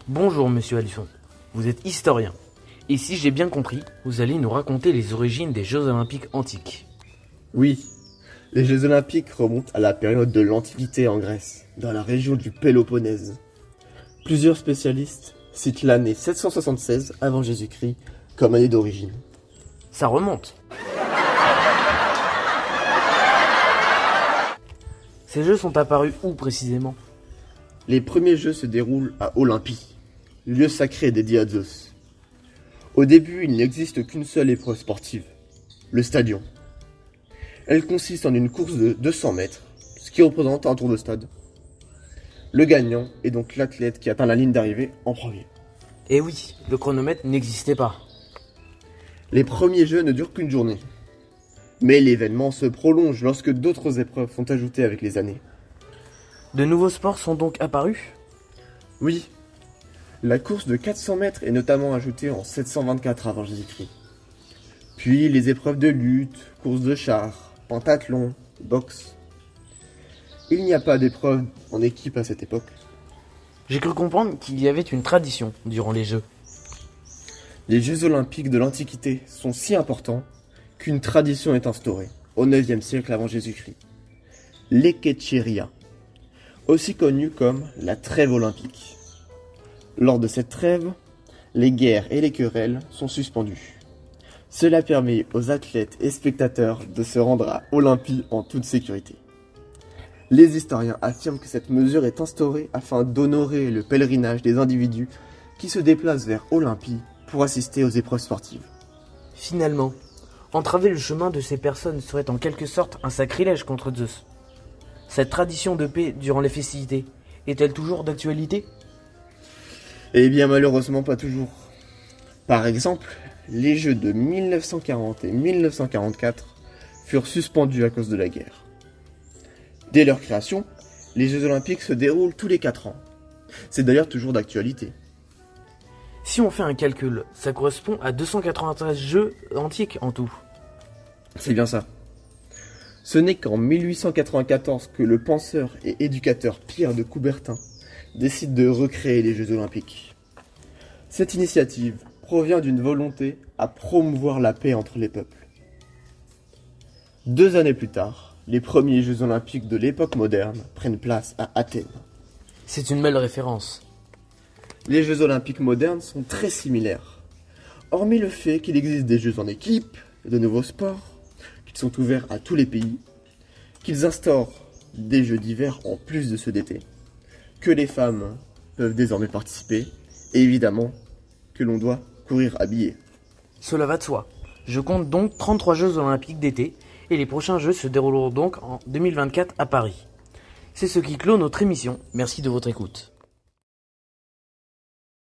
Bonjour Monsieur Alisson, vous êtes historien. Et si j'ai bien compris, vous allez nous raconter les origines des Jeux Olympiques antiques. Oui, les Jeux Olympiques remontent à la période de l'Antiquité en Grèce, dans la région du Péloponnèse. Plusieurs spécialistes citent l'année 776 avant Jésus-Christ comme année d'origine. Ça remonte. Ces jeux sont apparus où précisément? Les premiers jeux se déroulent à Olympie, lieu sacré dédié à Zeus. Au début, il n'existe qu'une seule épreuve sportive, le stadion. Elle consiste en une course de 200 mètres, ce qui représente un tour de stade. Le gagnant est donc l'athlète qui atteint la ligne d'arrivée en premier. Eh oui, le chronomètre n'existait pas. Les premiers jeux ne durent qu'une journée. Mais l'événement se prolonge lorsque d'autres épreuves sont ajoutées avec les années. De nouveaux sports sont donc apparus? Oui, la course de 400 mètres est notamment ajoutée en 724 avant Jésus-Christ. Puis les épreuves de lutte, course de char, pentathlon, boxe. Il n'y a pas d'épreuve en équipe à cette époque. J'ai cru comprendre qu'il y avait une tradition durant les Jeux. Les Jeux Olympiques de l'Antiquité sont si importants qu'une tradition est instaurée au IXe siècle avant Jésus-Christ. L'Hékétchéria, aussi connue comme la trêve olympique. Lors de cette trêve, les guerres et les querelles sont suspendues. Cela permet aux athlètes et spectateurs de se rendre à Olympie en toute sécurité. Les historiens affirment que cette mesure est instaurée afin d'honorer le pèlerinage des individus qui se déplacent vers Olympie pour assister aux épreuves sportives. Finalement, entraver le chemin de ces personnes serait en quelque sorte un sacrilège contre Zeus. Cette tradition de paix durant les festivités est-elle toujours d'actualité? Eh bien malheureusement pas toujours. Par exemple, les Jeux de 1940 et 1944 furent suspendus à cause de la guerre. Dès leur création, les Jeux Olympiques se déroulent tous les 4 ans. C'est d'ailleurs toujours d'actualité. Si on fait un calcul, ça correspond à 293 Jeux antiques en tout. C'est bien ça. Ce n'est qu'en 1894 que le penseur et éducateur Pierre de Coubertin décide de recréer les Jeux Olympiques. Cette initiative provient d'une volonté à promouvoir la paix entre les peuples. 2 années plus tard, les premiers Jeux Olympiques de l'époque moderne prennent place à Athènes. C'est une belle référence. Les Jeux Olympiques modernes sont très similaires. Hormis le fait qu'il existe des jeux en équipe, de nouveaux sports, qu'ils sont ouverts à tous les pays, qu'ils instaurent des jeux d'hiver en plus de ceux d'été, que les femmes peuvent désormais participer, et évidemment que l'on doit courir habillé. Cela va de soi. Je compte donc 33 Jeux Olympiques d'été et les prochains Jeux se dérouleront donc en 2024 à Paris. C'est ce qui clôt notre émission. Merci de votre écoute.